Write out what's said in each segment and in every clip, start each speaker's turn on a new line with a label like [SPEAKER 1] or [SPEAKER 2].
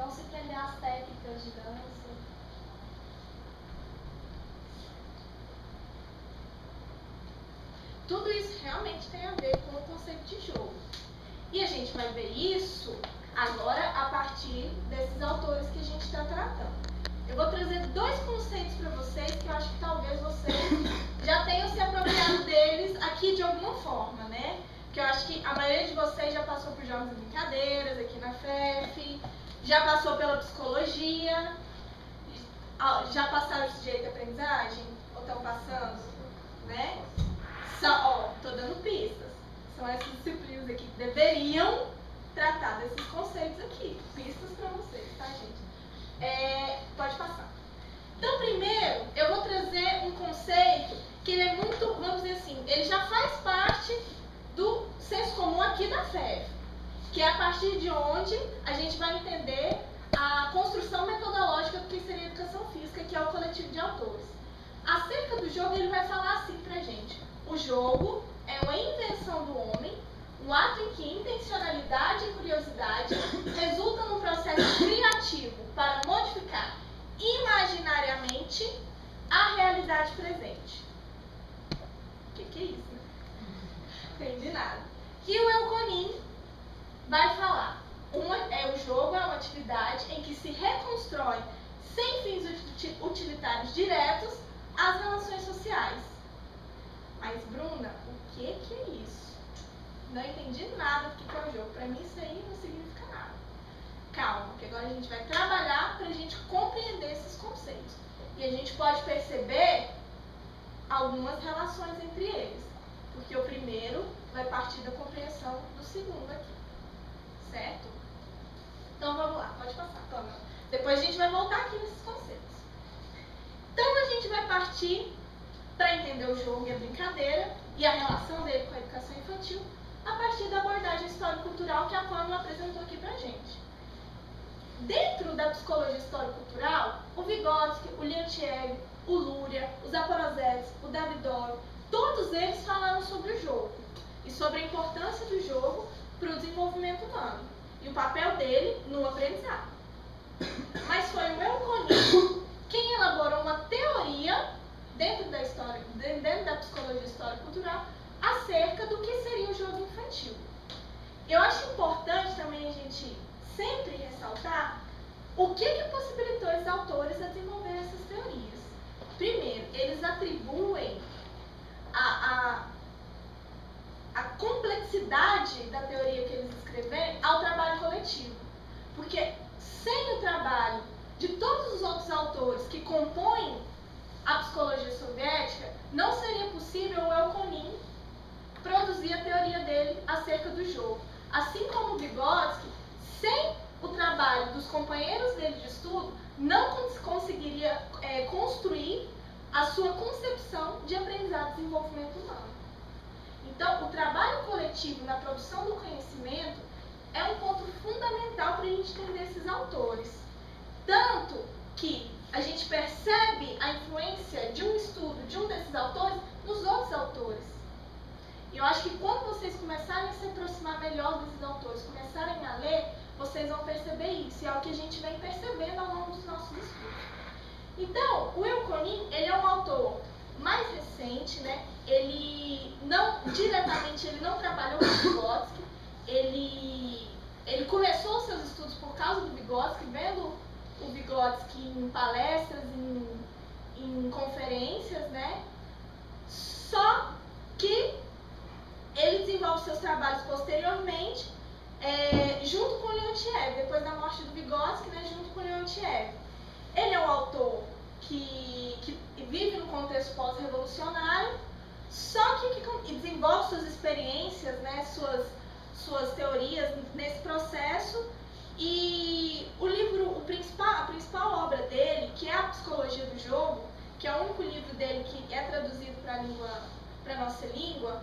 [SPEAKER 1] não se prender às técnicas de dança.
[SPEAKER 2] Tudo isso realmente tem a ver com o conceito de jogo. E a gente vai ver isso agora a partir desses autores que a gente está tratando. Eu vou trazer dois conceitos para vocês que eu acho que talvez vocês já tenham se apropriado deles aqui de alguma forma, né? Porque eu acho que a maioria de vocês já passou por jogos e brincadeiras aqui na FEF, já passou pela psicologia, já passaram esse jeito de aprendizagem? Ou estão passando? Né? Tô dando pistas. São essas disciplinas aqui que deveriam tratar desses conceitos aqui. Pistas para vocês, tá, gente? Pode passar. Então, primeiro, eu vou trazer um conceito que ele é muito, vamos dizer assim, ele já faz parte do senso comum aqui da FEF, que é a partir de onde a gente vai entender a construção metodológica do que seria educação física, que é o coletivo de autores. Acerca do jogo, ele vai falar assim pra gente: o jogo é uma invenção do homem, um ato em que intencionalidade e curiosidade resultam num processo criativo para modificar imaginariamente a realidade presente. O que é isso? Não entendi nada. E o Elconin vai falar: o jogo é uma atividade em que se reconstrói, sem fins utilitários diretos, as relações sociais. Mas, Bruna, o que é isso? Não entendi nada do que é o jogo. Para mim, isso aí não significa nada. Calma, porque agora a gente vai trabalhar para a gente compreender esses conceitos. E a gente pode perceber algumas relações entre eles. Porque o primeiro vai partir da compreensão do segundo aqui. Certo? Então, vamos lá. Pode passar, Pamela. Depois a gente vai voltar aqui nesses conceitos. Então, a gente vai partir para entender o jogo e a brincadeira e a relação dele com a educação infantil a partir da abordagem histórico-cultural que a Pamela apresentou aqui pra gente. Dentro da psicologia histórico-cultural, o Vygotsky, o Leontiev, o Luria, o Zaporozhetsky, o Davidov, todos eles falaram sobre o jogo e sobre a importância do jogo para o desenvolvimento humano e o papel dele no aprendizado. Mas foi o Elconin quem elaborou uma teoria dentro da psicologia histórico-cultural acerca do que seria o jogo infantil. Eu acho importante também a gente sempre ressaltar o que possibilitou esses autores a desenvolver essas teorias. Primeiro, eles atribuem a complexidade da teoria que eles escreveram ao trabalho coletivo. Porque sem o trabalho de todos os outros autores que compõem a psicologia soviética, não seria possível o Elconin produzir a teoria dele acerca do jogo. Assim como o Vygotsky, sem o trabalho dos companheiros dele de estudo, não conseguiria construir a sua concepção de aprendizado e desenvolvimento humano. Então, o trabalho coletivo na produção do conhecimento é um ponto fundamental para a gente entender esses autores. Tanto que a gente percebe a influência de um estudo de um desses autores nos outros autores. E eu acho que quando vocês começarem a se aproximar melhor desses autores, começarem a ler, vocês vão perceber isso. E é o que a gente vem percebendo ao longo dos nossos estudos. Então, o Elconin, ele é um autor mais recente, né? Ele não trabalhou com o Vygotsky. Ele começou os seus estudos por causa do Vygotsky, vendo o Vygotsky em palestras, em conferências, né? Só que ele desenvolve seus trabalhos posteriormente, junto com o Leontiev, depois da morte do Vygotsky, né, junto com o Leontiev. Ele é um autor que vive num contexto pós-revolucionário, só que desenvolve suas experiências, né, suas teorias nesse processo. E a principal obra dele, que é a Psicologia do Jogo, que é o único livro dele que é traduzido para a nossa língua,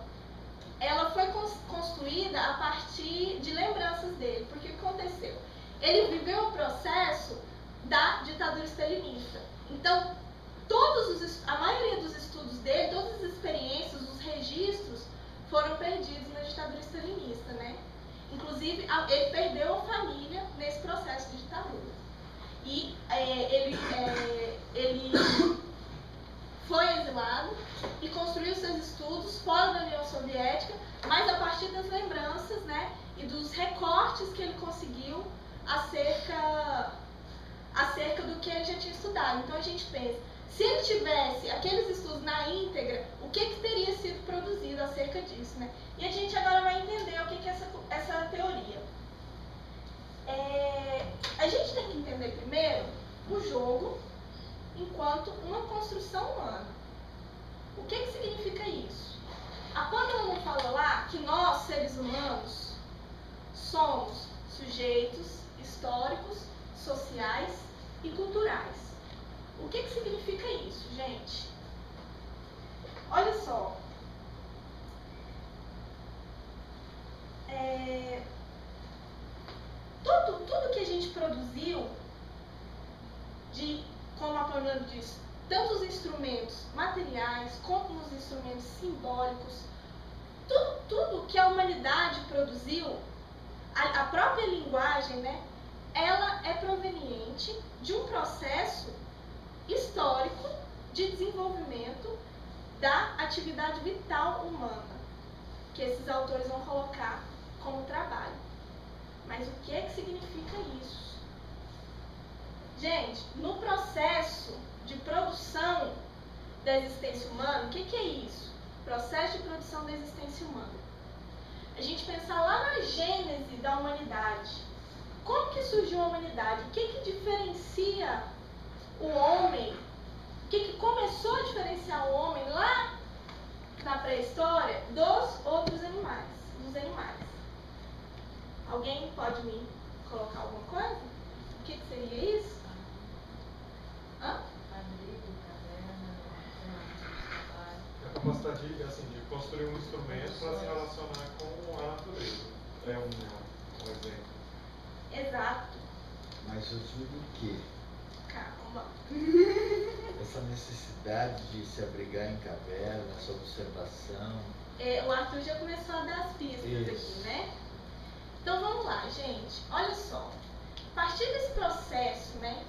[SPEAKER 2] ela foi construída a partir de lembranças dele. Porque o que aconteceu? Ele viveu o processo da ditadura stalinista. Então, a maioria dos estudos dele, todas as experiências, os registros, foram perdidos na ditadura stalinista, né? Inclusive, ele perdeu a família nesse processo de ditadura. conseguiu acerca do que ele já tinha estudado. Então a gente pensa, se ele tivesse aqueles estudos na íntegra, o que teria sido produzido acerca disso, né? E a gente agora vai entender o que é essa teoria. A gente tem que entender primeiro o jogo enquanto uma construção humana. O que significa isso? A Pamela não falou lá que nós, seres humanos, somos sujeitos históricos, sociais e culturais. O que significa isso, gente? Olha só. Tudo que a gente produziu, como a Pamela disse, tanto os instrumentos materiais como os instrumentos simbólicos, tudo que a humanidade produziu, a própria linguagem, né, ela é proveniente de um processo histórico de desenvolvimento da atividade vital humana, que esses autores vão colocar como trabalho. Mas o que significa isso? Gente, no processo de produção da existência humana, o que é isso? Processo de produção da existência humana. A gente pensar lá na gênese da humanidade. Como que surgiu a humanidade? O que diferencia o homem? O que começou a diferenciar o homem lá na pré-história dos outros animais, dos animais? Alguém pode me colocar alguma coisa? O que seria isso?
[SPEAKER 3] A capacidade de construir um instrumento para se relacionar com a natureza. É um exemplo.
[SPEAKER 2] Exato.
[SPEAKER 4] Mas eu digo que
[SPEAKER 2] Calma.
[SPEAKER 4] essa necessidade de se abrigar em caverna, essa observação.
[SPEAKER 2] O Arthur já começou a dar as pistas aqui, né? Então vamos lá, gente. Olha só. A partir desse processo, né,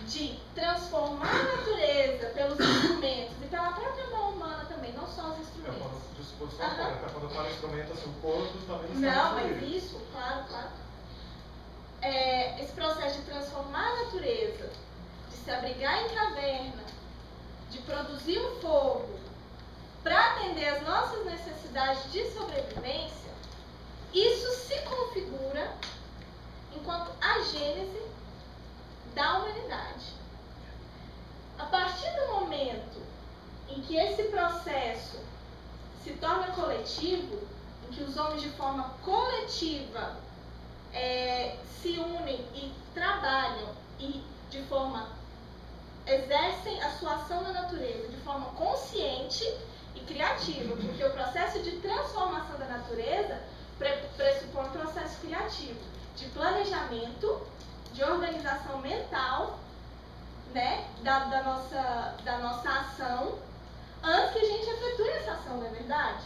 [SPEAKER 2] de transformar a natureza pelos instrumentos e pela própria mão humana também, não só os instrumentos.
[SPEAKER 3] Quando eu falo instrumento, assim, o corpo também está
[SPEAKER 2] Não, mas isso, claro. Esse processo de transformar a natureza, de se abrigar em caverna, de produzir um fogo para atender às nossas necessidades de sobrevivência, isso se configura enquanto a gênese da humanidade. A partir do momento em que esse processo se torna coletivo, em que os homens de forma coletiva se unem e trabalham e de forma exercem a sua ação na natureza de forma consciente e criativa, porque o processo de transformação da natureza pressupõe um processo criativo, de planejamento, de organização mental, né, da nossa ação, antes que a gente efetue essa ação, não é verdade?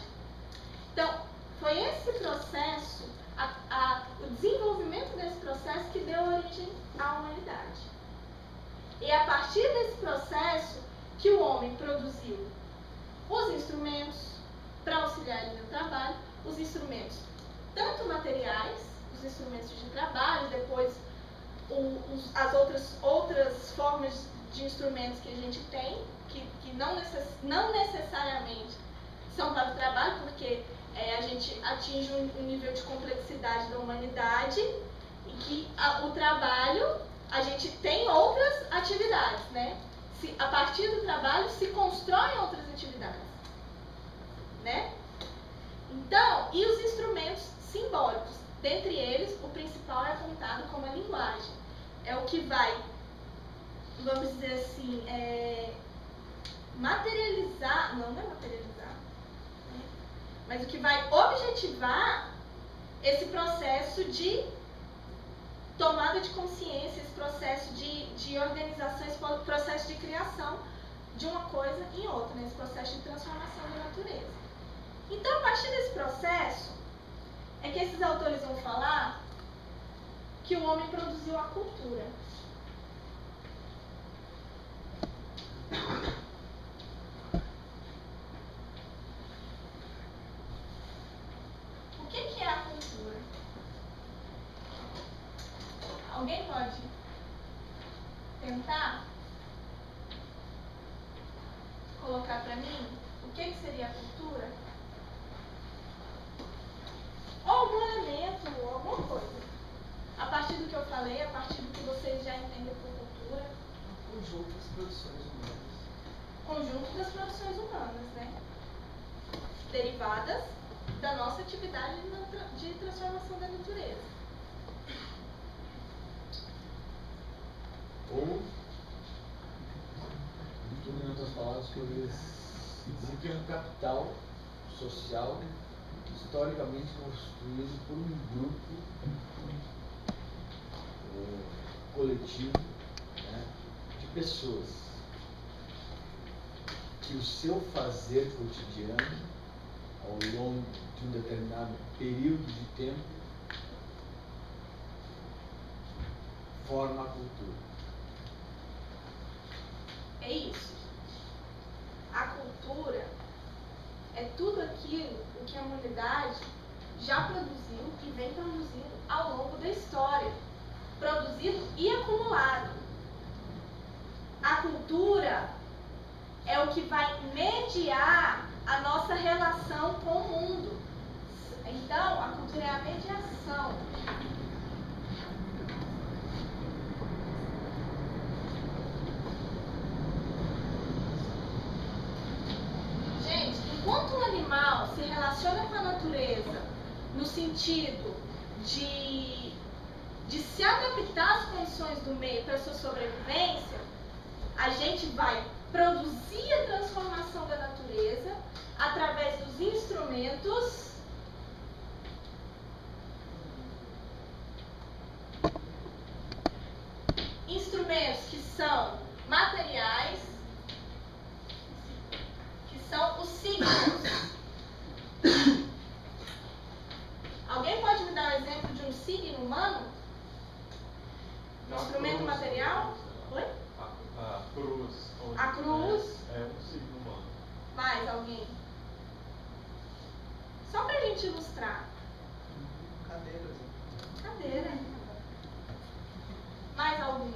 [SPEAKER 2] Então, foi esse processo, o desenvolvimento desse processo que deu origem à humanidade. E é a partir desse processo que o homem produziu os instrumentos para auxiliar ele no trabalho, os instrumentos tanto materiais, os instrumentos de trabalho, depois as outras formas de instrumentos que a gente tem, que não necessariamente são para o trabalho, porque a gente atinge um nível de complexidade da humanidade e que o trabalho, a gente tem outras atividades, né? A partir do trabalho se constroem outras atividades, né? Então, e os instrumentos simbólicos? Dentre eles, o principal é apontado como a linguagem. É o que vai, vamos dizer assim, materializar, não é materializar, né? Mas o que vai objetivar esse processo de tomada de consciência, esse processo de organização, esse processo de criação de uma coisa em outra, né? Esse processo de transformação da natureza. Então, a partir desse processo, é que esses autores vão falar que o homem produziu a cultura. O que é a cultura? Alguém pode tentar colocar para mim o que seria a cultura? Ou algum elemento, ou alguma coisa. A partir do que eu falei, a partir do que vocês já entendem por cultura.
[SPEAKER 5] Um conjunto das produções humanas.
[SPEAKER 2] Conjunto das produções humanas, né? Derivadas da nossa atividade de transformação da natureza.
[SPEAKER 4] Ou, em outras palavras, que eles dizem um capital social historicamente construído por um grupo coletivo, né, de pessoas que o seu fazer cotidiano, ao longo de um determinado período de tempo, forma a cultura.
[SPEAKER 2] É isso. A cultura é tudo aquilo o que a humanidade já produziu e vem produzindo ao longo da história. Produzido e acumulado. A cultura é o que vai mediar a nossa relação com o mundo. Então, a cultura é a mediação. Gente, enquanto um animal se relaciona com a natureza no sentido de se adaptar às condições do meio para sua sobrevivência, a gente vai produzir a transformação da natureza através dos instrumentos que são materiais, que são os signos. Alguém pode me dar um exemplo de um signo humano? Um instrumento material? Oi?
[SPEAKER 3] A cruz.
[SPEAKER 2] A cruz.
[SPEAKER 3] É um signo humano.
[SPEAKER 2] Mais alguém? Só pra gente ilustrar.
[SPEAKER 5] Cadeiras.
[SPEAKER 2] Cadeira. Mais algum?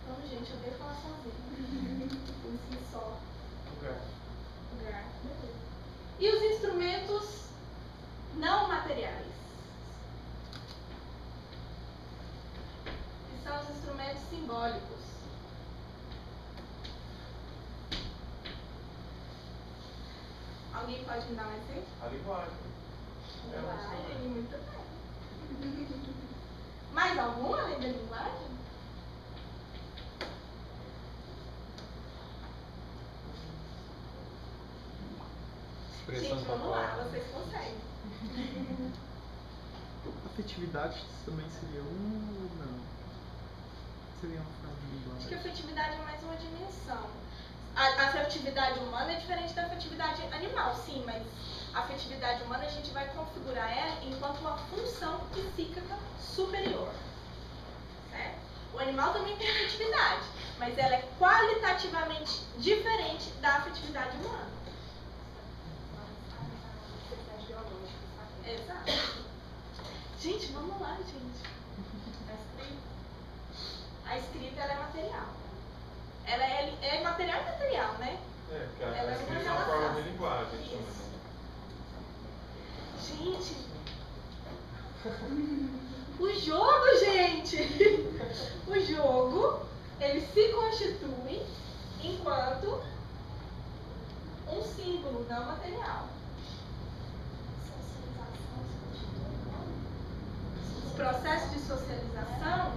[SPEAKER 2] Vamos, gente, eu devo falar sozinho. Por si só.
[SPEAKER 3] Lugar.
[SPEAKER 2] Lugar. Beleza. E os instrumentos não materiais? Que são os instrumentos simbólicos. Alguém pode me dar um exemplo?
[SPEAKER 3] A linguagem. É um
[SPEAKER 2] Linguagem,
[SPEAKER 3] instrumento.
[SPEAKER 2] muito bem. Mais algum além da linguagem?
[SPEAKER 3] Expressão
[SPEAKER 2] Gente, vamos lá,
[SPEAKER 3] corporal.
[SPEAKER 2] vocês conseguem.
[SPEAKER 6] Afetividade também seria um ou não? Seria uma forma de
[SPEAKER 2] Acho que a
[SPEAKER 6] linguagem.
[SPEAKER 2] afetividade é mais uma dimensão. A afetividade humana é diferente da afetividade animal, sim, mas a afetividade humana a gente vai configurar ela enquanto uma função psíquica superior. Certo? O animal também tem afetividade, mas ela é qualitativamente diferente da afetividade humana. Exato. Gente, vamos lá, gente. A escrita ela é material. Ela é material e material, né?
[SPEAKER 3] É, porque
[SPEAKER 2] Ela
[SPEAKER 3] a
[SPEAKER 2] é uma
[SPEAKER 3] escrita é uma
[SPEAKER 2] relação.
[SPEAKER 3] forma de linguagem
[SPEAKER 2] Isso.
[SPEAKER 3] também.
[SPEAKER 2] Gente. O jogo, gente. O jogo, ele se constitui enquanto um símbolo não material. O processo de socialização,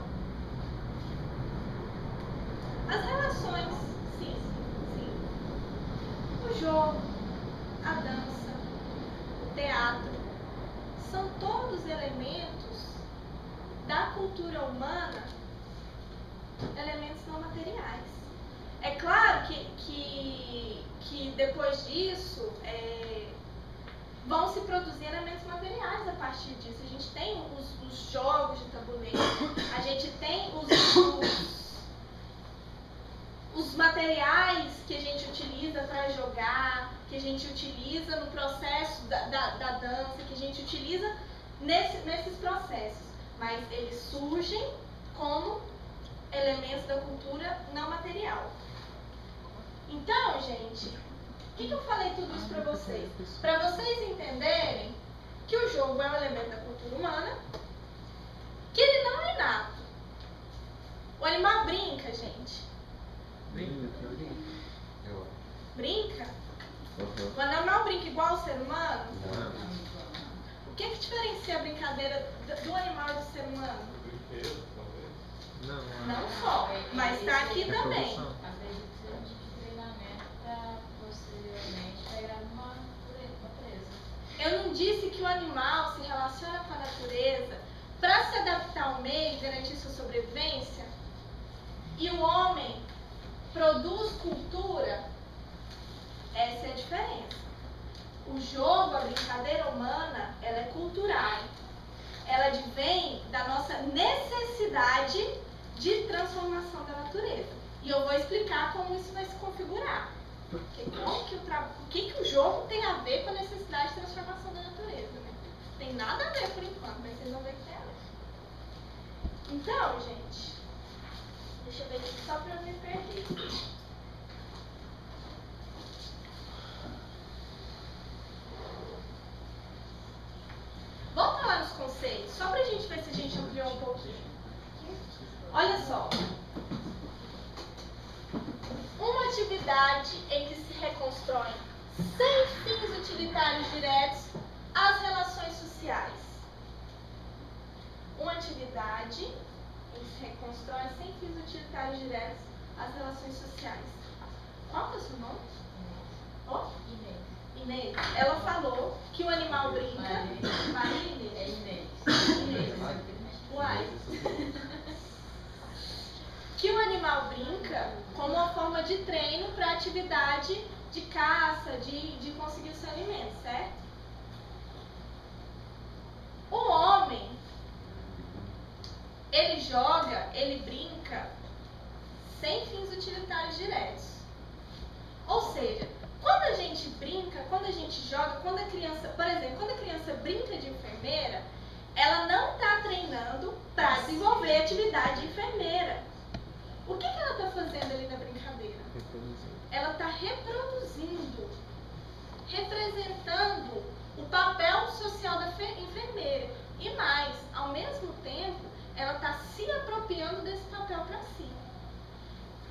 [SPEAKER 2] as relações, sim. O jogo, a dança, o teatro, são todos elementos da cultura humana, elementos não materiais. É claro que depois disso vão se produzir elementos materiais a partir disso. A gente tem os jogos de tabuleiro, a gente tem os materiais que a gente utiliza para jogar, que a gente utiliza no processo da dança, que a gente utiliza nesses processos. Mas eles surgem como elementos da cultura não material. Então, gente, por que eu falei tudo isso para vocês? Para vocês entenderem que o jogo é um elemento da cultura humana, que ele não é inato. O animal brinca, gente. Brinca? O animal brinca igual ao ser humano? O que diferencia a brincadeira do animal e do ser humano?
[SPEAKER 3] Brinquedo, talvez.
[SPEAKER 2] Não só, mas está aqui também.
[SPEAKER 1] Às vezes precisa de treinamento para posteriormente pegar uma presa.
[SPEAKER 2] Eu não disse que o animal se relaciona com a natureza para se adaptar ao meio e garantir sua sobrevivência? E o homem produz cultura? Essa é a diferença. O jogo, a brincadeira humana, ela é cultural. Ela advém da nossa necessidade de transformação da natureza. E eu vou explicar como isso vai se configurar. Porque o que o jogo tem a ver com a necessidade de transformação da natureza, né? Tem nada a ver por enquanto, mas vocês vão ver que tem a ver. Então, gente, deixa eu ver aqui só para não me perder. Volta lá nos conceitos, só pra gente ver se a gente ampliou um pouquinho. Olha só. Uma atividade em que se reconstrói, sem fins utilitários diretos, as relações sociais. Uma atividade em que se reconstrói, sem fins utilitários diretos, as relações sociais. Qual é o seu nome? Oh? Inês. Ela falou que o animal brinca. Maria Inês.
[SPEAKER 1] É Inês.
[SPEAKER 2] Uai. Que o animal brinca como uma forma de treino para atividade de caça, de conseguir o seu alimento, certo? O homem, ele joga, ele brinca sem fins utilitários diretos. Ou seja, quando a gente brinca, quando a gente joga, quando a criança, por exemplo, quando a criança brinca de enfermeira, ela não está treinando para desenvolver atividade de enfermeira. O que ela está fazendo ali na brincadeira? Ela está reproduzindo, representando o papel social da enfermeira. E mais, ao mesmo tempo, ela está se apropriando desse papel para si.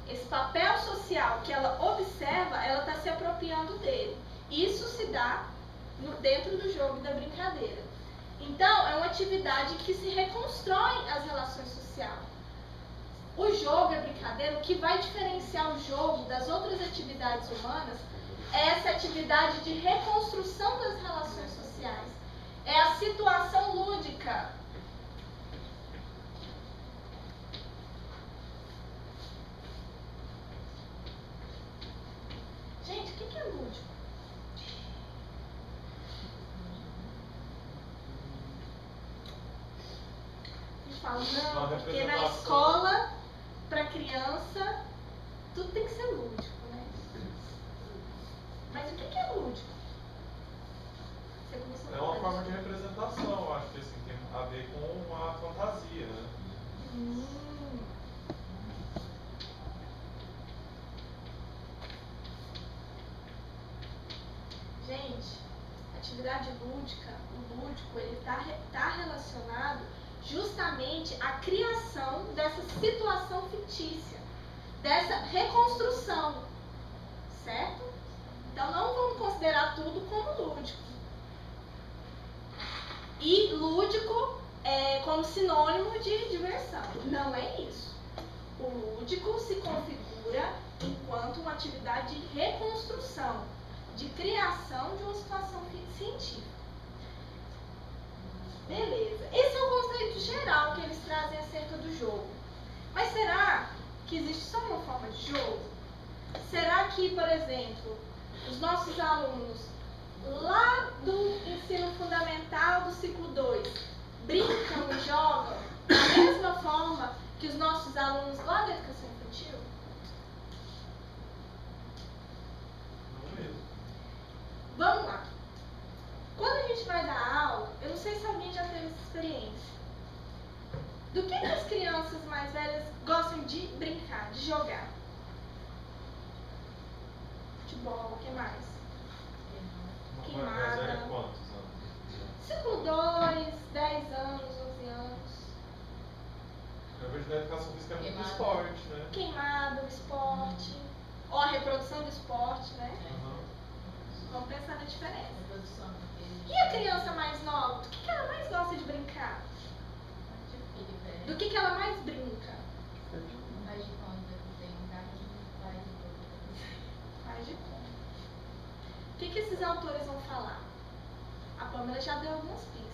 [SPEAKER 2] Esse papel social que ela observa, ela está se apropriando dele. Isso se dá dentro do jogo e da brincadeira. Então, é uma atividade que se reconstrói as relações sociais. O jogo e a brincadeira, o que vai diferenciar o jogo das outras atividades humanas é essa atividade de reconstrução das relações sociais. É a situação lúdica. Gente, o que é lúdico? A gente fala, não, porque na escola, para criança, tudo tem que ser lúdico, né? Mas o que é lúdico? Você começou a
[SPEAKER 3] É uma
[SPEAKER 2] falar
[SPEAKER 3] forma de
[SPEAKER 2] disso.
[SPEAKER 3] representação, eu acho que assim, tem a ver com a fantasia, né?
[SPEAKER 2] Gente, atividade lúdica, o lúdico, ele tá relacionado justamente à criação dessa situação fictícia, dessa reconstrução, certo? Então não vamos considerar tudo como lúdico. E lúdico é como sinônimo de diversão. Não é isso. O lúdico se configura enquanto uma atividade de reconstrução, de criação de uma situação científica. Beleza. Esse é o conceito geral que eles trazem acerca do jogo. Mas será que existe só uma forma de jogo? Será que, por exemplo, os nossos alunos lá do ensino fundamental do ciclo 2 brincam e jogam da mesma forma que os nossos alunos lá da educação infantil?
[SPEAKER 3] Não mesmo.
[SPEAKER 2] Vamos lá. Quando a gente gente vai dar aula, eu não sei se alguém já teve essa experiência. Do que as crianças mais velhas gostam de brincar, de jogar? Futebol, o que mais?
[SPEAKER 3] Mas
[SPEAKER 2] Queimada.
[SPEAKER 3] é quantos anos?
[SPEAKER 2] Ciclo 2, 10 anos, 11 anos.
[SPEAKER 3] Eu vejo na educação física é muito
[SPEAKER 1] Queimada.
[SPEAKER 3] esporte, né?
[SPEAKER 2] Queimada, o esporte. Ou a reprodução do esporte, né?
[SPEAKER 3] Aham.
[SPEAKER 2] Vamos pensar na diferença.
[SPEAKER 1] Reprodução.
[SPEAKER 2] E a criança mais nova? Do que ela mais gosta de brincar? Do que ela mais brinca?
[SPEAKER 1] Faz de conta que tem um carro de faz de conta.
[SPEAKER 2] Faz de conta. O que esses autores vão falar? A Pamela já deu algumas pistas.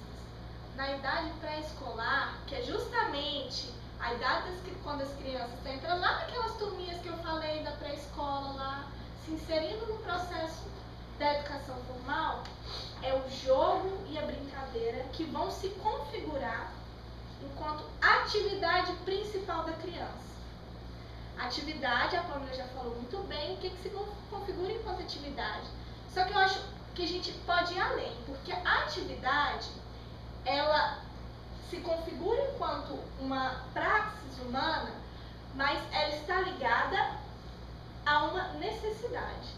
[SPEAKER 2] Na idade pré-escolar, que é justamente a idade quando as crianças estão entrando lá naquelas turminhas que eu falei da pré-escola lá, se inserindo no processo da educação formal, é o jogo e a brincadeira que vão se configurar enquanto atividade principal da criança. Atividade, a Pamela já falou muito bem, o que se configura enquanto atividade. Só que eu acho que a gente pode ir além, porque a atividade, ela se configura enquanto uma praxis humana, mas ela está ligada a uma necessidade.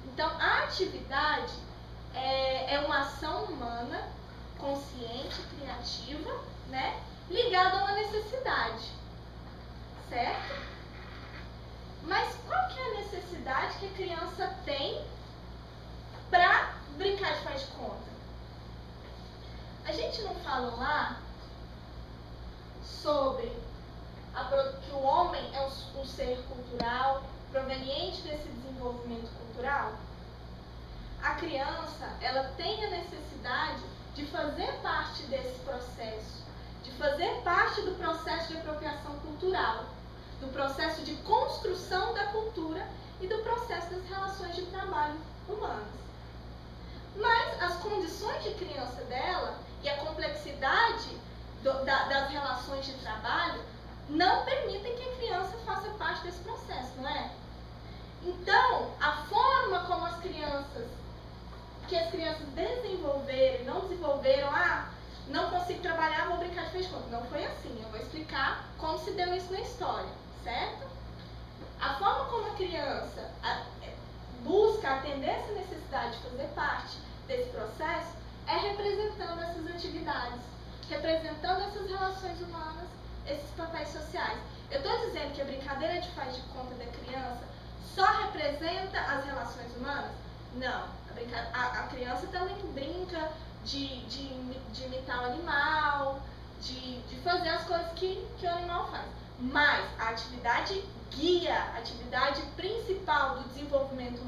[SPEAKER 2] Então, a atividade é uma ação humana, consciente, criativa, né, ligada a uma necessidade, certo? Mas qual que é a necessidade que a criança tem para brincar de faz de conta? A gente não fala lá sobre que o homem é um ser cultural, proveniente desse desenvolvimento cultural? A criança, ela tem a necessidade de fazer parte desse processo, de fazer parte do processo de apropriação cultural, do processo de construção da cultura e do processo das relações de trabalho humanas. Mas as condições de criança dela e a complexidade das relações de trabalho não permitem que a criança faça parte desse processo, não é? Então, a forma como as crianças desenvolveram e não desenvolveram, não consigo trabalhar, vou brincar de faz de conta. Não foi assim, eu vou explicar como se deu isso na história, certo? A forma como a criança busca atender essa necessidade de fazer parte desse processo é representando essas atividades, representando essas relações humanas, esses papéis sociais. Eu estou dizendo que a brincadeira de faz de conta da criança só representa as relações humanas? Não. A criança também brinca de imitar o animal, de fazer as coisas que o animal faz. Mas a atividade guia, a atividade principal do desenvolvimento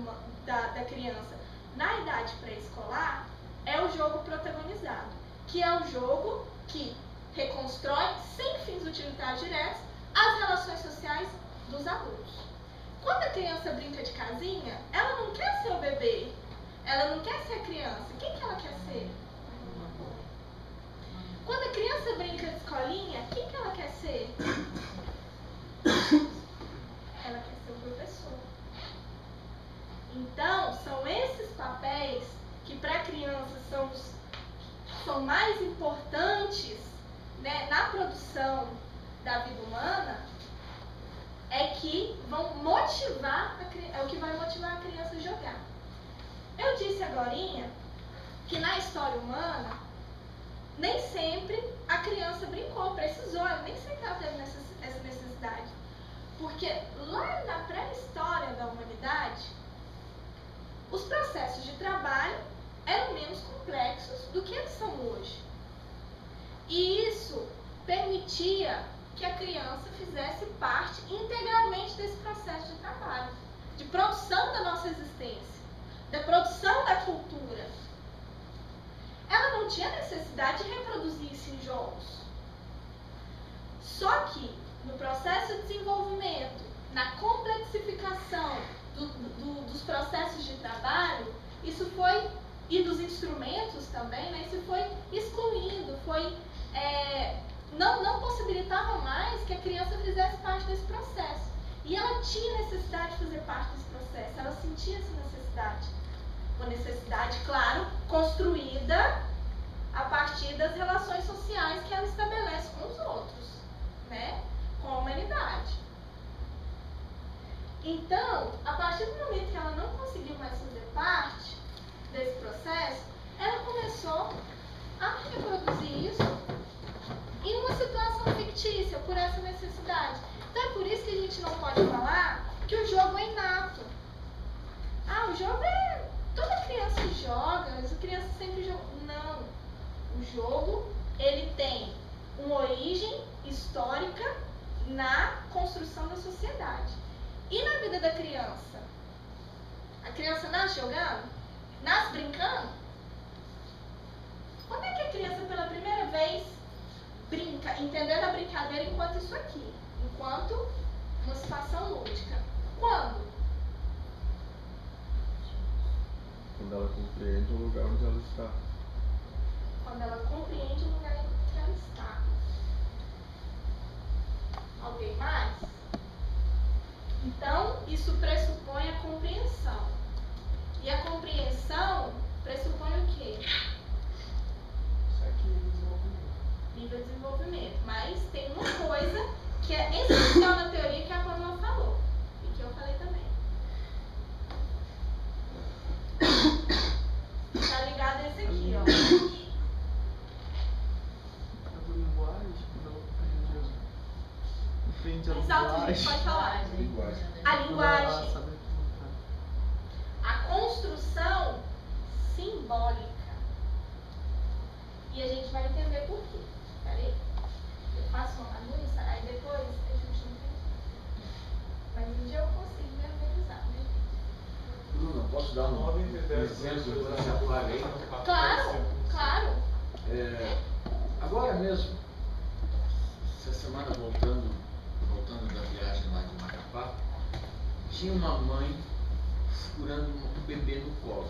[SPEAKER 2] da criança na idade pré-escolar é o jogo protagonizado, que é o jogo que reconstrói, sem fins utilitários diretos, as relações sociais dos adultos. Quando a criança brinca de casinha, ela não quer ser o bebê, ela não quer ser a criança. Quem que ela quer ser? Quando a criança brinca de escolinha, quem que ela quer ser? Ela quer ser o professor. Então, são esses papéis que para a criança são mais importantes, né, na produção da vida humana, é que vão motivar, é o que vai motivar a criança a jogar. Eu disse agorinha que na história humana, nem sempre a criança brincou, precisou, nem sempre ela teve essa necessidade. Porque lá na pré-história da humanidade, os processos de trabalho eram menos complexos do que eles são hoje. E isso permitia que a criança fizesse parte integralmente desse processo de trabalho, de produção da nossa existência, da produção da cultura. Ela não tinha necessidade de reproduzir isso em jogos. Só que no processo de desenvolvimento, na complexificação dos processos de trabalho, isso foi, e dos instrumentos também, né, isso foi excluindo, não possibilitava mais que a criança fizesse parte desse processo. E ela tinha necessidade de fazer parte desse processo, ela sentia essa necessidade. Uma necessidade, claro, construída a partir das relações sociais que ela estabelece com os outros, né? Com a humanidade. Então, a partir do momento que ela não conseguiu mais fazer parte desse processo, ela começou a reproduzir isso em uma situação fictícia, por essa necessidade. Então é por isso que a gente não pode falar que o jogo é inato. Ah, o jogo é... toda criança joga, as crianças sempre jogam. Não. O jogo, ele tem uma origem histórica na construção da sociedade. E na vida da criança? A criança nasce jogando? Nasce brincando? Quando é que a criança pela primeira vez brinca, entendendo a brincadeira enquanto isso aqui? Enquanto uma situação lúdica. Quando?
[SPEAKER 7] Quando ela compreende o lugar onde ela está.
[SPEAKER 2] Quando ela compreende o lugar em que ela está. Alguém mais? Então, isso pressupõe a compreensão. E a compreensão pressupõe o quê?
[SPEAKER 5] Isso aqui é desenvolvimento.
[SPEAKER 2] Nível de desenvolvimento. Mas tem uma coisa que é essencial na teoria que a Pamela falou. E que eu falei também. Tá ligado a esse aqui, ó.
[SPEAKER 6] A linguagem, quando a gente entende a
[SPEAKER 2] Mais alto, gente,
[SPEAKER 6] linguagem.
[SPEAKER 2] pode falar.
[SPEAKER 4] Linguagem.
[SPEAKER 2] A
[SPEAKER 6] Quando ela
[SPEAKER 2] linguagem.
[SPEAKER 6] sabe apresentar.
[SPEAKER 2] A construção simbólica. E a gente vai entender por quê. Peraí. Eu faço uma bagunça, aí depois a gente não tem. Mas um dia eu consigo me organizar, né?
[SPEAKER 4] Bruno, posso dar um
[SPEAKER 3] 9 entre 10
[SPEAKER 4] exemplo dessa plaga aí?
[SPEAKER 2] Claro, claro.
[SPEAKER 4] Agora mesmo, essa semana voltando da viagem lá de Macapá, tinha uma mãe segurando um bebê no colo.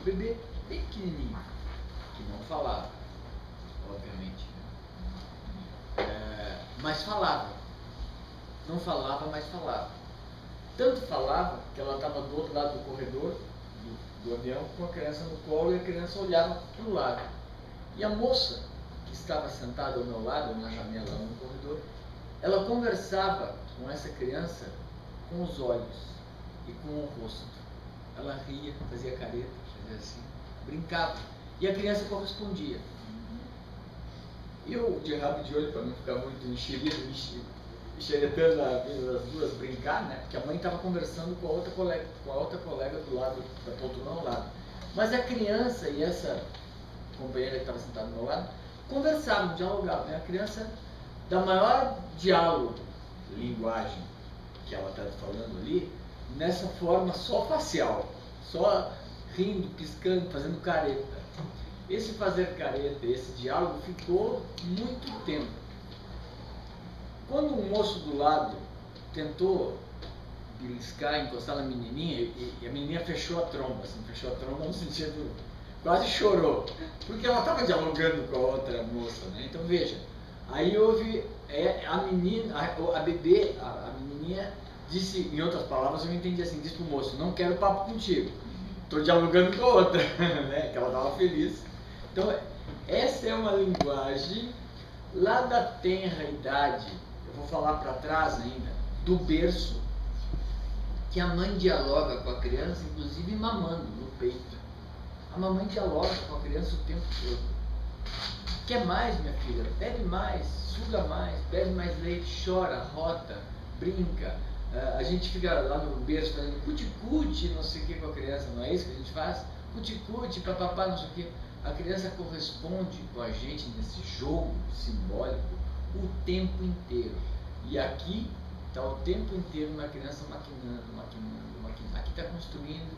[SPEAKER 4] Um bebê pequenininho, que não falava, obviamente. Mas falava. Não falava, mas falava. Tanto falava que ela estava do outro lado do corredor do avião com a criança no colo e a criança olhava para o lado. E a moça que estava sentada ao meu lado, na janela lá no corredor, ela conversava com essa criança com os olhos e com o rosto. Ela ria, fazia careta, fazia assim, brincava. E a criança correspondia. Eu, de rabo de olho, para não ficar muito enxeretando as duas brincar, né? Porque a mãe estava conversando com a outra colega do lado, da poltrona ao lado. Mas a criança e essa companheira que estava sentada do meu lado conversavam, dialogavam. Né? A criança, da maior diálogo, linguagem que ela estava falando ali, nessa forma só facial, só rindo, piscando, fazendo careta. Esse fazer careta, esse diálogo ficou muito tempo. Quando um moço do lado tentou beliscar, encostar na menininha, e a menininha fechou a tromba, assim, no sentido, quase chorou, porque ela estava dialogando com a outra moça, né? Então veja, aí houve, a menina, a bebê, a menininha disse, em outras palavras eu entendi assim, disse pro moço, não quero papo contigo, estou dialogando com a outra, né? Que ela estava feliz. Então, essa é uma linguagem lá da tenra idade, eu vou falar para trás ainda, do berço, que a mãe dialoga com a criança, inclusive mamando no peito. A mamãe dialoga com a criança o tempo todo. Quer mais, minha filha? Bebe mais, suga mais, bebe mais leite, chora, rota, brinca. A gente fica lá no berço fazendo cuti-cuti, não sei o que com a criança, não é isso que a gente faz? Cuti-cuti, papapá, não sei o que. A criança corresponde com a gente nesse jogo simbólico o tempo inteiro. E aqui está o tempo inteiro uma criança maquinando. Aqui está construindo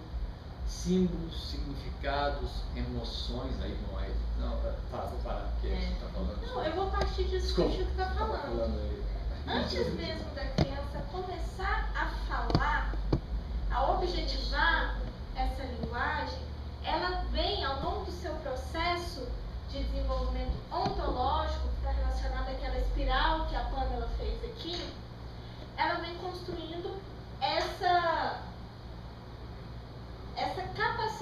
[SPEAKER 4] símbolos, significados, emoções, aí não é. Não, vou parar, porque você está falando.
[SPEAKER 2] Não, eu vou partir disso que você está falando. Antes mesmo da criança começar a falar, a objetivar essa linguagem, ela vem ao longo do seu processo de desenvolvimento ontológico, que está relacionado àquela espiral que a Pamela fez aqui, ela vem construindo essa capacidade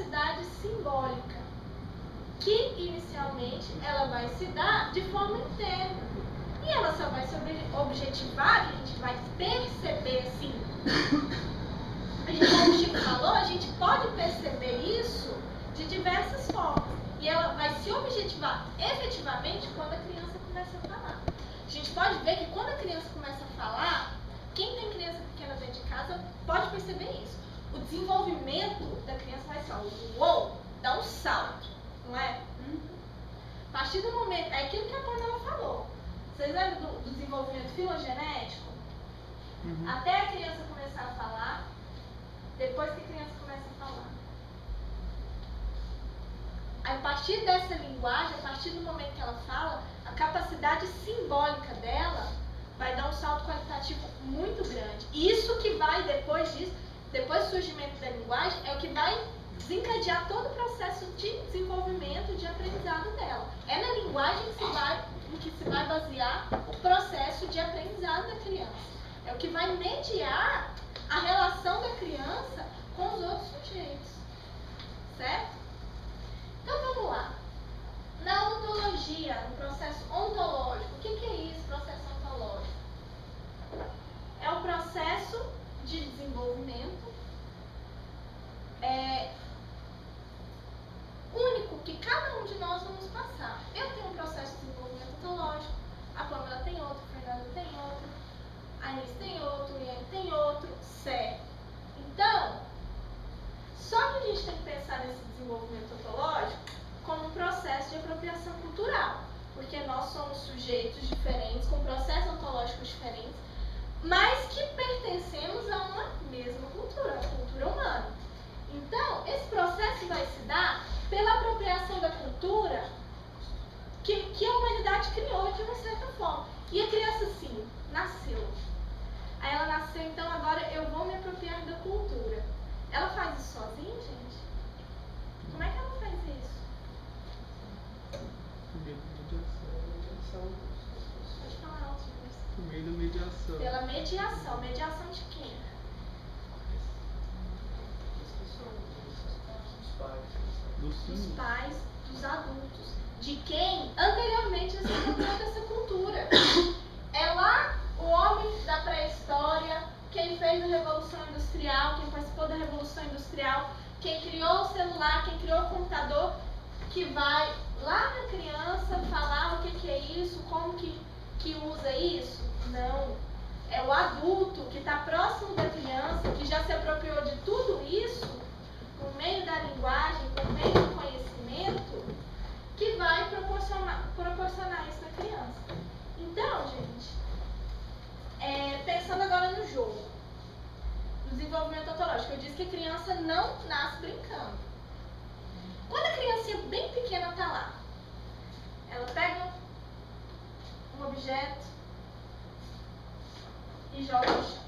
[SPEAKER 2] que inicialmente ela vai se dar de forma interna. E ela só vai se objetivar, que a gente vai perceber assim. Como o Chico falou, a gente pode perceber isso de diversas formas. E ela vai se objetivar efetivamente quando a criança começa a falar. A gente pode ver que quando a criança começa a falar, quem tem criança pequena dentro de casa pode perceber isso. O desenvolvimento da criança vai ser, uou, dá um salto, não é? A partir do momento, é aquilo que a Pamela falou. Vocês lembram do desenvolvimento filogenético? Até a criança começar a falar, depois que a criança começa a falar. A partir dessa linguagem, a partir do momento que ela fala, a capacidade simbólica dela vai dar um salto qualitativo muito grande. Isso que vai, depois disso, depois do surgimento da linguagem, é o que vai desencadear todo o processo de desenvolvimento, de aprendizado dela. É na linguagem que se vai basear o processo de aprendizado da criança. É o que vai mediar a relação da criança com os outros sujeitos. Certo? Então vamos lá. Na ontologia, no processo ontológico, o que é isso, processo ontológico? É o processo de desenvolvimento único que cada um de nós vamos passar. Eu tenho um processo de desenvolvimento ontológico, a Pamela tem outro, a Fernanda tem outro, a Inês tem outro, o Ian tem outro, certo? Então, só que a gente tem que pensar nesse desenvolvimento ontológico como um processo de apropriação cultural, porque nós somos sujeitos diferentes, com processos ontológicos diferentes, mas que pertencemos a uma mesma cultura, a cultura humana. Então, esse processo vai se dar pela apropriação da cultura que a humanidade criou de uma certa forma. E a criança, sim, nasceu. Aí ela nasceu, então agora eu vou me apropriar da cultura. Ela faz isso sozinha, gente? Como é que ela faz isso? Pode falar alto,
[SPEAKER 6] Por meio da mediação.
[SPEAKER 2] pela mediação. Mediação de quem? Dos pais, dos adultos. De quem anteriormente se apropriou dessa cultura. É lá o homem da pré-história, quem fez a Revolução Industrial, quem participou da Revolução Industrial, quem criou o celular, quem criou o computador, que vai lá na criança falar o que é isso, como que usa isso. Não. É o adulto que está próximo da criança, que já se apropriou de tudo isso, por meio da linguagem, por meio do conhecimento, que vai proporcionar isso na criança. Então, gente, pensando agora no jogo, no desenvolvimento ontológico, eu disse que a criança não nasce brincando. Quando a criancinha bem pequena está lá, ela pega um objeto e joga no chão.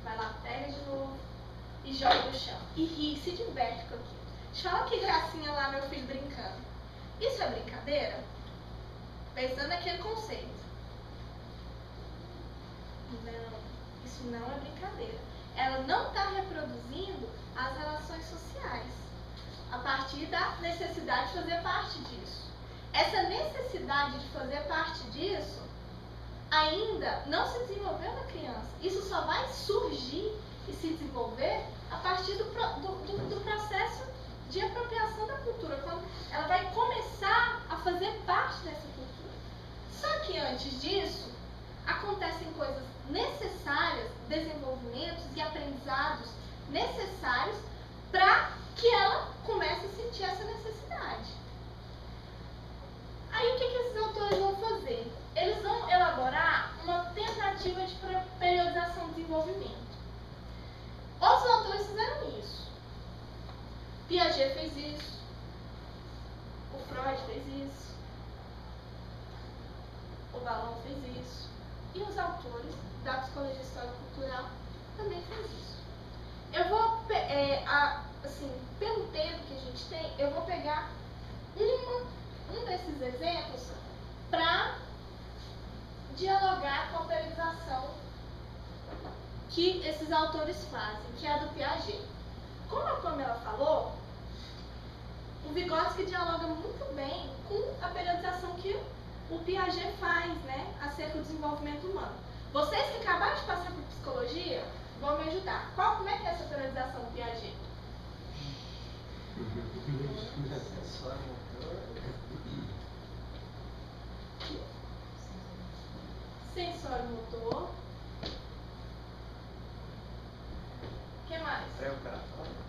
[SPEAKER 2] Vai lá, pega de novo e joga no chão. E ri, se diverte com aquilo. Deixa eu falar que gracinha lá, meu filho brincando. Isso é brincadeira? Pensando naquele conceito. Não, isso não é brincadeira. Ela não está reproduzindo as relações sociais a partir da necessidade de fazer parte disso. Essa necessidade de fazer parte disso ainda não se desenvolveu na criança. Isso só vai surgir e se desenvolver a partir do processo de apropriação da cultura, quando ela vai começar a fazer parte dessa cultura. Só que antes disso, acontecem coisas necessárias, desenvolvimentos e aprendizados necessários para que ela comece a sentir essa necessidade. Aí o que esses autores vão fazer? Eles vão elaborar uma tentativa de periodização do desenvolvimento. Outros autores fizeram isso. Piaget fez isso. O Freud fez isso. O Vallon fez isso. E os autores da Psicologia Histórica e Cultural também fez isso. Eu vou, pelo tempo que a gente tem, eu vou pegar um desses exemplos para dialogar com a periodização que esses autores fazem, que é a do Piaget. Como a Pamela falou, O Vygotsky dialoga muito bem com a periodização que o Piaget faz, né, acerca do desenvolvimento humano. Vocês que acabaram de passar por psicologia vão me ajudar. Como é que é essa periodização do Piaget? Sensório motor. O que mais?
[SPEAKER 5] Pré-operatório.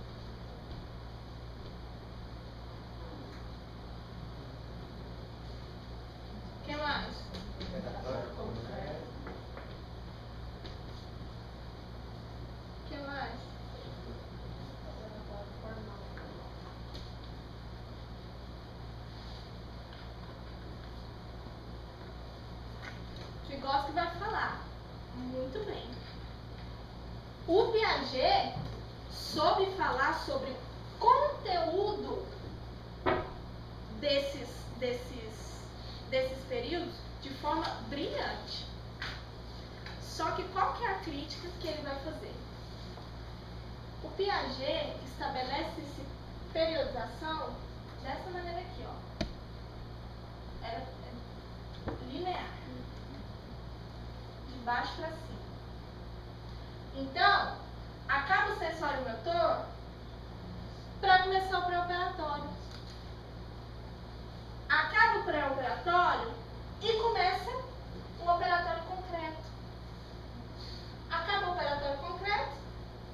[SPEAKER 2] O que mais?
[SPEAKER 5] Operatório concreto.
[SPEAKER 2] O que mais? Vygotsky vai falar. Muito bem. O Piaget soube falar sobre conteúdo desses períodos de forma brilhante. Só que qual que é a crítica que ele vai fazer? O Piaget estabelece essa periodização dessa maneira aqui, ó. É linear. De baixo para cima. Então, acaba o sensório motor para começar o pré-operatório. Acaba o pré-operatório e começa o operatório concreto. Acaba o operatório concreto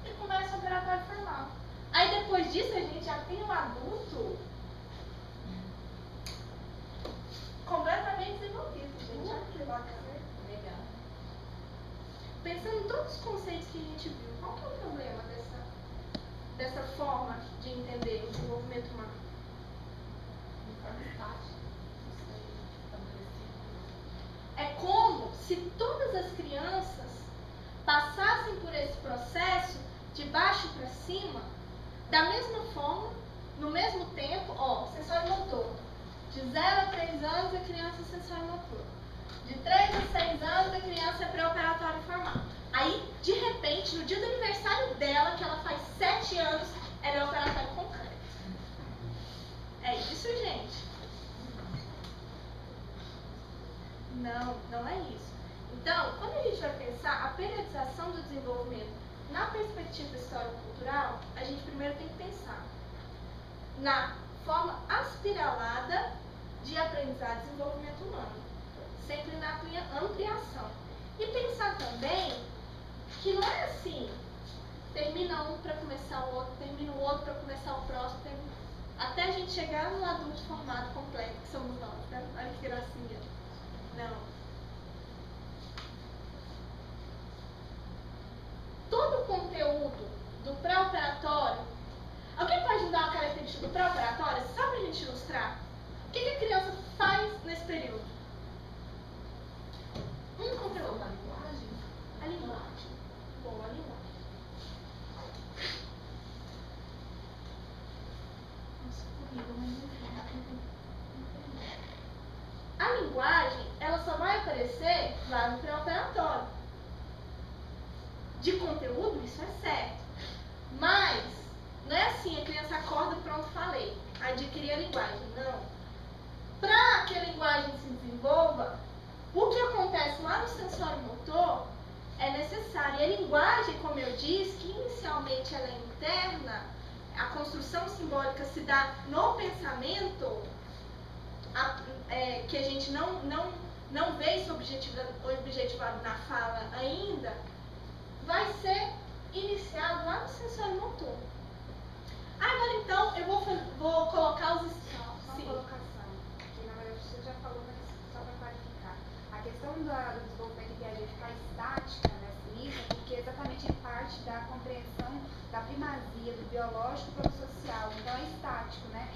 [SPEAKER 2] e começa o operatório formal. Aí depois disso a gente já tem um adulto completamente desenvolvido, gente. Olha que bacana.
[SPEAKER 1] Legal.
[SPEAKER 2] Pensando em todos os conceitos que a gente viu, qual que é o problema dessa forma de entender o desenvolvimento humano? É como se todas as crianças passassem por esse processo de baixo para cima, da mesma forma, no mesmo tempo, ó, sensório motor. De 0 a 3 anos a criança é sensório motor. De 3 a 6 anos a criança é pré-operatório formal. Aí, de repente, no dia do aniversário dela, que ela faz 7 anos, ela é operatório concreto. É isso, gente. Não, não é isso. Então, quando a gente vai pensar a periodização do desenvolvimento na perspectiva histórico-cultural, a gente primeiro tem que pensar na forma aspiralada de aprendizado e desenvolvimento humano, sempre na ampliação. E pensar também que não é assim, termina um para começar o outro, termina o outro para começar o próximo, até a gente chegar no adulto formado completo, que somos nós, né? Olha que gracinha. Não. Todo o conteúdo do pré-operatório. Alguém pode me dar uma característica do pré-operatório, só para a gente ilustrar? O que a criança faz nesse período? Um conteúdo.
[SPEAKER 1] A linguagem.
[SPEAKER 2] A linguagem. Boa, a linguagem. Nossa, comigo, mas não a linguagem, ela só vai aparecer lá no pré-operatório. De conteúdo, isso é certo. Mas, não é assim, a criança acorda, pronto, falei. Adquirir a linguagem. Não. Para que a linguagem se desenvolva, o que acontece lá no sensório motor é necessário. E a linguagem, como eu disse, que inicialmente ela é interna, a construção simbólica se dá no pensamento, que a gente não vê isso objetivado na fala ainda, vai ser iniciado lá no sensório motor. Agora então eu vou colocar os
[SPEAKER 8] Só uma colocação, que na verdade você já falou, mas só para clarificar. A questão do desenvolvimento que a gente faz estática nisso, porque exatamente é parte da compreensão da primazia do biológico pelo social. Então é estático, né?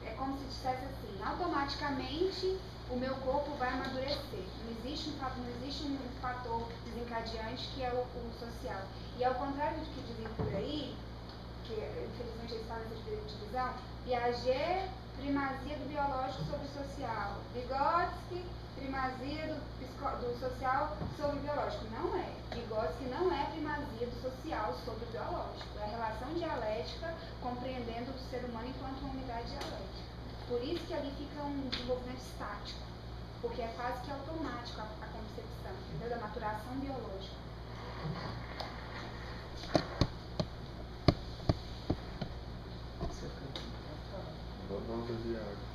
[SPEAKER 8] É como se dissesse assim, automaticamente o meu corpo vai amadurecer. Não existe um fator desencadeante que é o social. E ao contrário do que dizem por aí, que infelizmente eles falam essa divisão, Piaget, primazia do biológico sobre o social. Vygotsky, primazia do social sobre o biológico. Não é. Vygotsky não é a primazia do social sobre o biológico, é a relação dialética compreendendo o ser humano enquanto uma unidade dialética. Por isso que ali fica um desenvolvimento estático, porque é quase que automático a concepção, entendeu? Da maturação biológica.
[SPEAKER 7] Vamos beber água.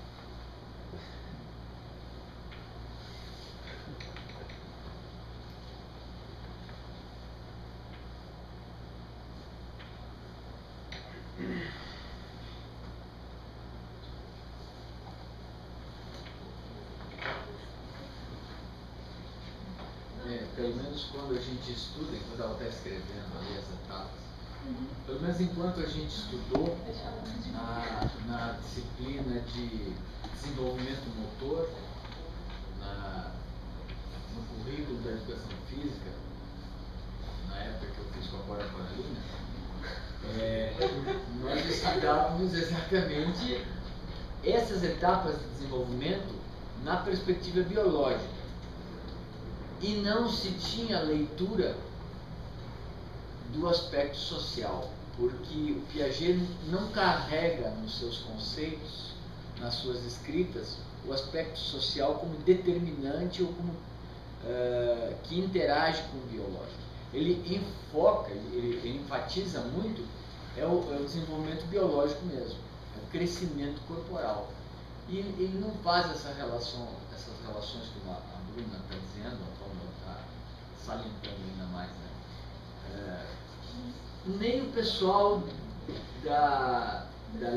[SPEAKER 4] Pelo menos quando a gente estuda, enquanto ela está escrevendo ali as etapas, pelo menos enquanto a gente estudou na disciplina de desenvolvimento motor, no currículo da educação física, na época que eu fiz com a Cora Coralina, nós estudávamos exatamente essas etapas de desenvolvimento na perspectiva biológica. E não se tinha leitura do aspecto social, porque o Piaget não carrega nos seus conceitos, nas suas escritas, o aspecto social como determinante ou como que interage com o biológico. Ele enfoca, ele enfatiza muito o desenvolvimento biológico mesmo, é o crescimento corporal. E ele não faz essas relações que a Bruna está dizendo, a Paula está salientando ainda mais, né? Nem o pessoal da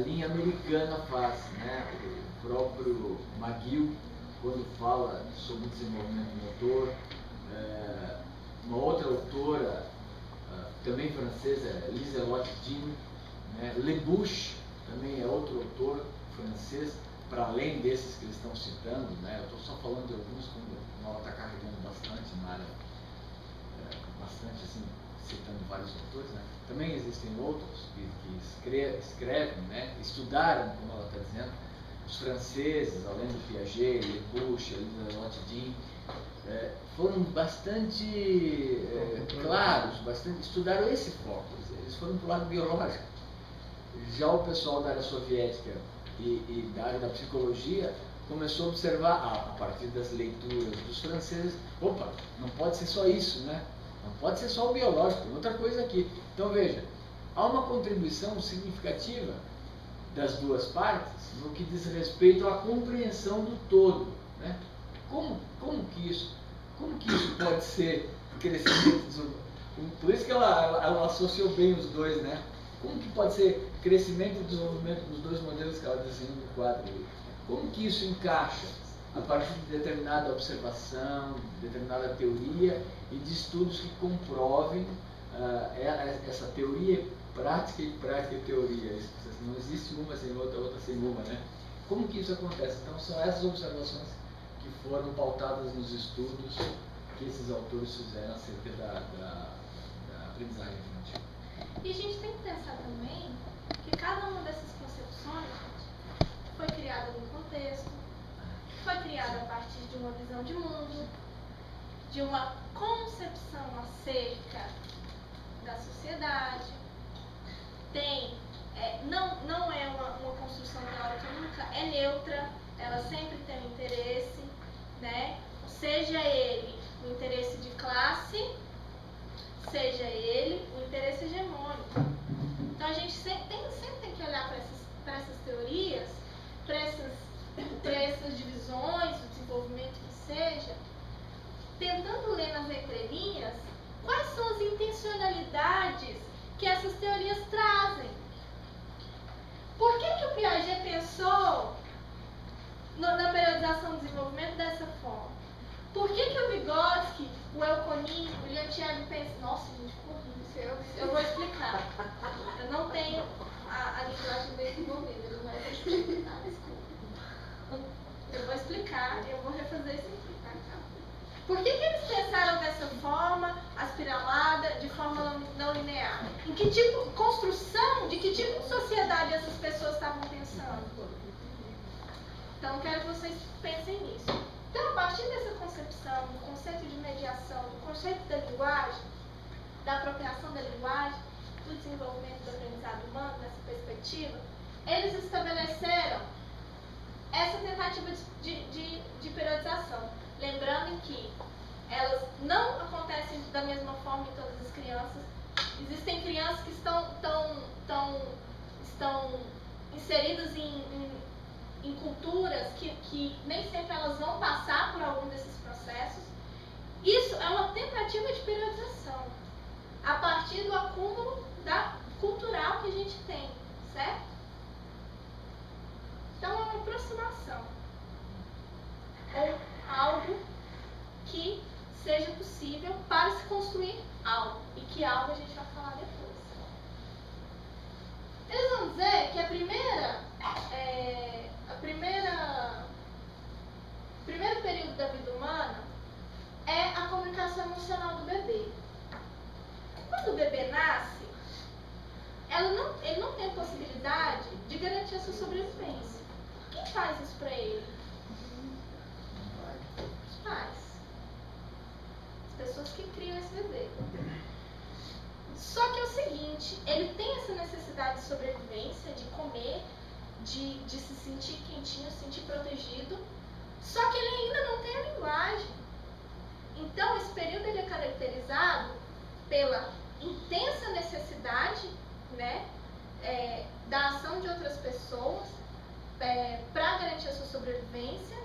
[SPEAKER 4] linha americana faz, né? O próprio McGill, quando fala sobre desenvolvimento motor, uma outra autora, também francesa, Liselotte Jean, né? Lebouche, também é outro autor francês, para além desses que eles estão citando, né? Eu estou só falando de alguns, como ela está carregando bastante na área, bastante assim, citando vários autores, né? Também existem outros que escrevem, né? Estudaram, como ela está dizendo, os franceses, além do Piaget, Lebouche, Liselotte Jean, foram bastante claros, estudaram esse foco, eles foram para o lado biológico. Já o pessoal da área soviética e da área da psicologia começou a observar, a partir das leituras dos franceses, opa, não pode ser só isso, né? Não pode ser só o biológico, tem outra coisa aqui. Então veja, há uma contribuição significativa das duas partes no que diz respeito à compreensão do todo, né? Como que isso pode ser crescimento? Por isso que ela associou bem os dois, né? Como que pode ser crescimento e desenvolvimento dos dois modelos que ela desenhou no quadro? Como que isso encaixa a partir de determinada observação, de determinada teoria e de estudos que comprovem essa teoria prática e teoria? Não existe uma sem outra, outra sem uma, né? Como que isso acontece? Então são essas observações que foram pautadas nos estudos que esses autores fizeram acerca da aprendizagem infantil.
[SPEAKER 2] E a gente tem que pensar também que cada uma dessas concepções foi criada num contexto, foi criada a partir de uma visão de mundo, de uma concepção acerca da sociedade. Não é uma construção teórica nunca, é neutra, ela sempre tem um interesse, né? Seja ele o interesse de classe, seja ele o interesse hegemônico. Então a gente sempre tem que olhar para essas teorias, para essas divisões, o desenvolvimento que seja, tentando ler nas entrelinhas quais são as intencionalidades que essas teorias trazem. Por que o Piaget pensou na periodização do desenvolvimento dessa forma? Por que o Vygotsky, o Elkonin, o Leontief pensam... Nossa, gente, ficou horrível. Eu vou explicar. Eu não tenho a linguagem bem desenvolvida, mas eu vou explicar. Desculpa. Eu vou explicar e eu vou refazer isso aqui, tá? Por que eles pensaram dessa forma, aspiralada, de forma não linear? Em que tipo de construção, de que tipo de sociedade essas pessoas estavam pensando? Então, quero que vocês pensem nisso. Então, a partir dessa concepção, do conceito de mediação, do conceito da linguagem, da apropriação da linguagem, do desenvolvimento do aprendizado humano, nessa perspectiva, eles estabeleceram essa tentativa de periodização, lembrando que elas não acontecem da mesma forma em todas as crianças. Existem crianças que estão inseridas em culturas que nem sempre elas vão passar por algum desses processos. Isso é uma tentativa de periodização, a partir do acúmulo cultural que a gente tem, certo? Então é uma aproximação, ou algo que seja possível para se construir algo, e que algo a gente vai falar depois. Eles vão dizer que o primeiro período da vida humana é a comunicação emocional do bebê. Quando o bebê nasce, ele não tem a possibilidade de garantir a sua sobrevivência. Quem faz isso para ele? Os pais. As pessoas que criam esse bebê. Só que é o seguinte, ele tem essa necessidade de sobrevivência, de comer, de se sentir quentinho, se sentir protegido, só que ele ainda não tem a linguagem. Então, esse período ele é caracterizado pela intensa necessidade, né, da ação de outras pessoas para garantir a sua sobrevivência,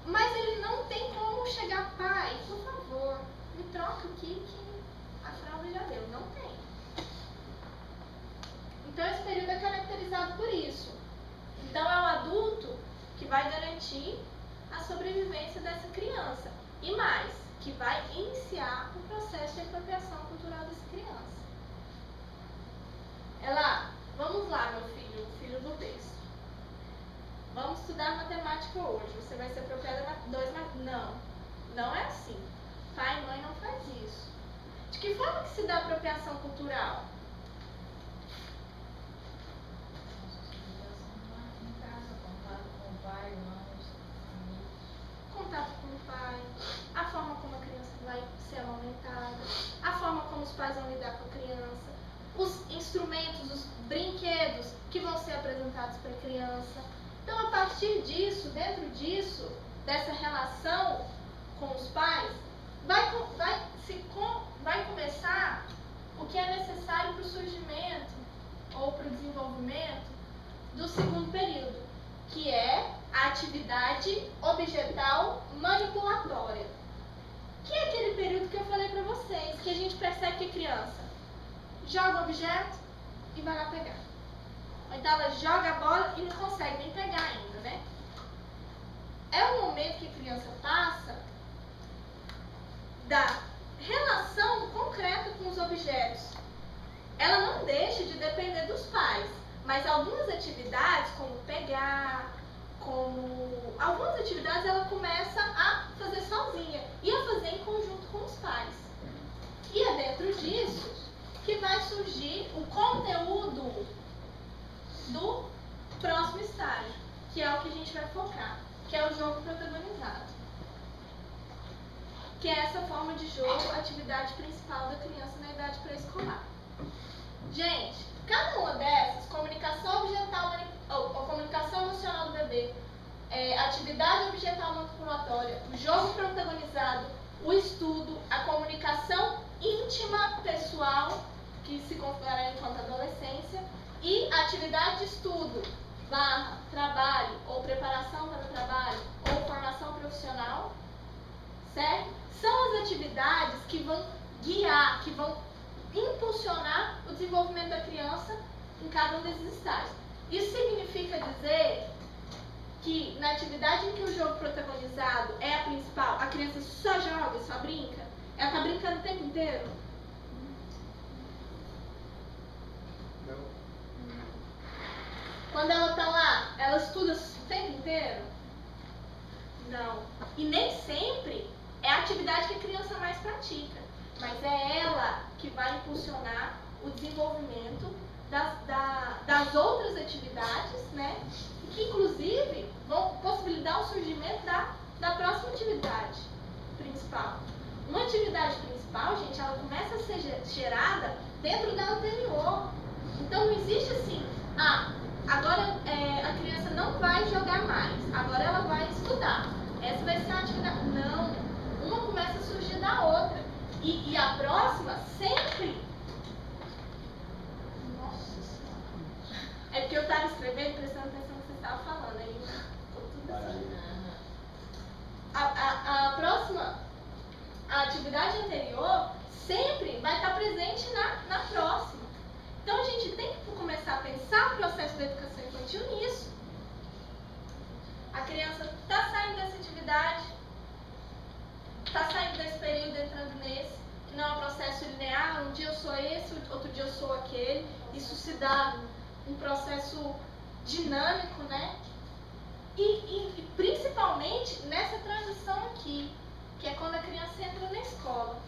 [SPEAKER 2] mas ele não tem como chegar, pai, por favor, me troca aqui que a fralda já deu. Não tem. Então, esse período é caracterizado por isso. Então, é o adulto que vai garantir a sobrevivência dessa criança. E mais, que vai iniciar o processo de apropriação cultural dessa criança. Vamos lá, meu filho do berço. Vamos estudar matemática hoje. Você vai se apropriar da 2 mais... Não é assim. Pai e mãe não faz isso. De que forma que se dá apropriação cultural?
[SPEAKER 1] Em casa, contato com o pai, irmãos, amigos.
[SPEAKER 2] Contato com o pai, a forma como a criança vai ser amamentada, a forma como os pais vão lidar com a criança, os instrumentos, os brinquedos que vão ser apresentados para a criança. Então, a partir disso, dentro disso, dessa relação com os pais, vai começar o que é necessário para o surgimento ou para o desenvolvimento do segundo período, que é a atividade objetal manipulatória, que é aquele período que eu falei para vocês, que a gente percebe que a criança joga o objeto e vai lá pegar. Ou então ela joga a bola e não consegue nem pegar ainda, né? É o momento que a criança passa da relação concreta com os objetos. Ela não deixa de depender dos pais, mas algumas atividades, como pegar, algumas atividades ela começa a fazer sozinha e a fazer em conjunto com os pais. E é dentro disso que vai surgir o conteúdo do próximo estágio, que é o que a gente vai focar, que é o jogo protagonizado. Que é essa forma de jogo, atividade principal da criança na idade pré-escolar. Gente, cada uma dessas, comunicação objetal ou comunicação emocional do bebê, atividade objetal manipulatória, o jogo protagonizado, o estudo, a comunicação íntima pessoal, que se configurará enquanto adolescência, e a atividade de estudo, trabalho, ou preparação para o trabalho, ou formação profissional, certo? São as atividades que vão guiar, que vão impulsionar o desenvolvimento da criança em cada um desses estágios. Isso significa dizer que na atividade em que o jogo protagonizado é a principal, a criança só joga, só brinca? Ela está brincando o tempo inteiro?
[SPEAKER 6] Não.
[SPEAKER 2] Quando ela está lá, ela estuda o tempo inteiro? Não. E nem sempre é a atividade que a criança mais pratica, mas é ela que vai impulsionar o desenvolvimento das outras atividades, né? Que inclusive vão possibilitar o surgimento da próxima atividade principal. Uma atividade principal, gente, ela começa a ser vai jogar mais, agora ela vai estudar. Essa vai ser a atividade. Não, uma começa a surgir da outra. E a próxima sempre. Nossa Senhora. É porque eu estava escrevendo, prestando atenção no que você estava falando. Aí ficou tudo assim. A próxima, a atividade anterior, sempre vai estar presente na próxima. Então a gente tem que começar a pensar o processo da educação infantil nisso. A criança está saindo dessa atividade, está saindo desse período, entrando nesse, que não é um processo linear, um dia eu sou esse, outro dia eu sou aquele. Isso se dá um processo dinâmico, né? E principalmente nessa transição aqui, que é quando a criança entra na escola.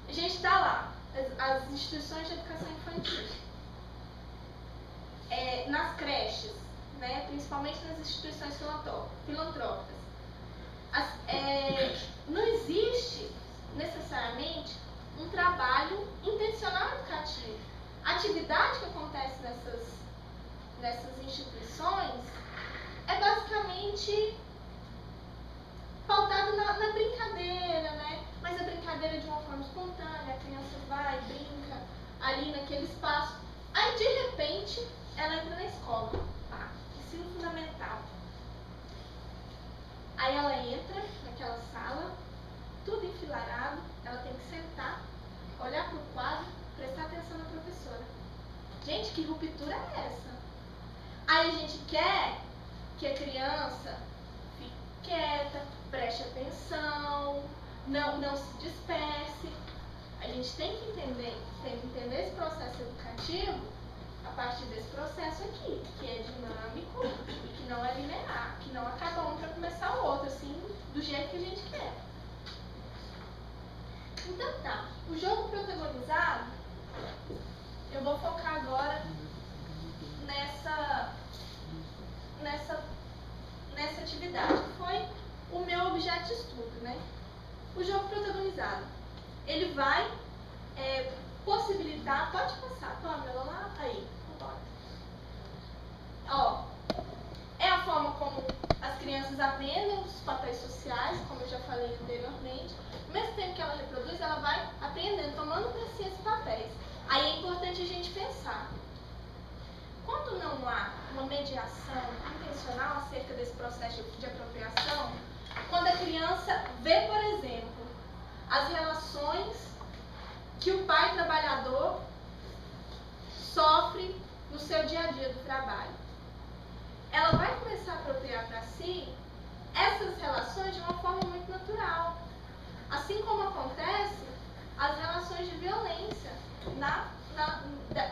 [SPEAKER 2] A gente está lá, as instituições de educação infantil, nas creches, né, principalmente nas instituições filantrópicas. Não existe necessariamente um trabalho intencional educativo. A atividade que acontece nessas instituições é basicamente pautada na brincadeira, né? Mas a brincadeira de uma forma espontânea, a criança vai, brinca ali naquele espaço. Aí, de repente, ela entra na escola, tá? Ensino fundamental. Aí ela entra naquela sala, tudo enfileirado, ela tem que sentar, olhar para o quadro, prestar atenção na professora. Gente, que ruptura é essa? Aí a gente quer que a criança fique quieta, preste atenção, não se disperse. A gente tem que entender esse processo educativo a partir desse processo aqui, que é dinâmico e que não é linear, que não acaba um para começar o outro, assim, do jeito que a gente quer. Então tá, o jogo protagonizado, eu vou focar agora nessa atividade. Foi o meu objeto de estudo, né? O jogo protagonizado, ele vai possibilitar, pode passar, Pamela, lá, aí, bora. Ó, é a forma como as crianças aprendem os papéis sociais, como eu já falei anteriormente. Ao mesmo tempo que ela reproduz, ela vai aprendendo, tomando para si esses papéis. Aí é importante a gente pensar. Quando não há uma mediação intencional acerca desse processo de apropriação, quando a criança vê, por exemplo, as relações que o pai trabalhador sofre no seu dia a dia do trabalho, ela vai começar a apropriar para si essas relações de uma forma muito natural. Assim como acontece as relações de violência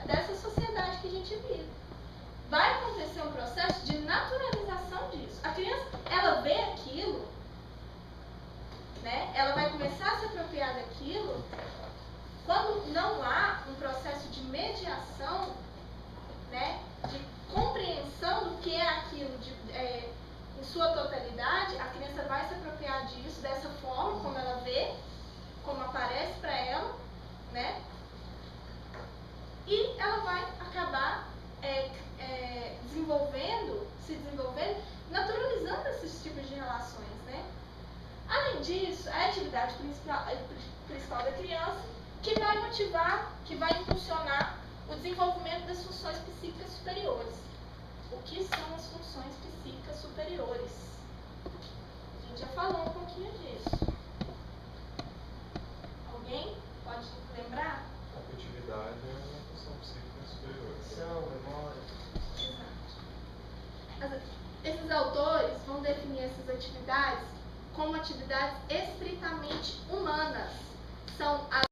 [SPEAKER 2] dessa sociedade que a gente vive. Vai acontecer um processo de naturalização disso. A criança, ela vê aquilo, né? Ela vai começar a se apropriar daquilo quando não há um processo de mediação, né? De compreensão do que é aquilo em sua totalidade. A criança vai se apropriar disso dessa forma, como ela vê, como aparece para ela, né? E ela vai acabar se desenvolvendo, naturalizando esses tipos de relações, né? Além disso, é a atividade principal da criança que vai motivar, que vai impulsionar o desenvolvimento das funções psíquicas superiores. O que são as funções psíquicas superiores? A gente já falou um pouquinho disso. Alguém pode lembrar?
[SPEAKER 3] A afetividade é uma função psíquica superior.
[SPEAKER 5] São, memória.
[SPEAKER 2] Exato. Esses autores vão definir essas atividades como atividades estritamente humanas. São as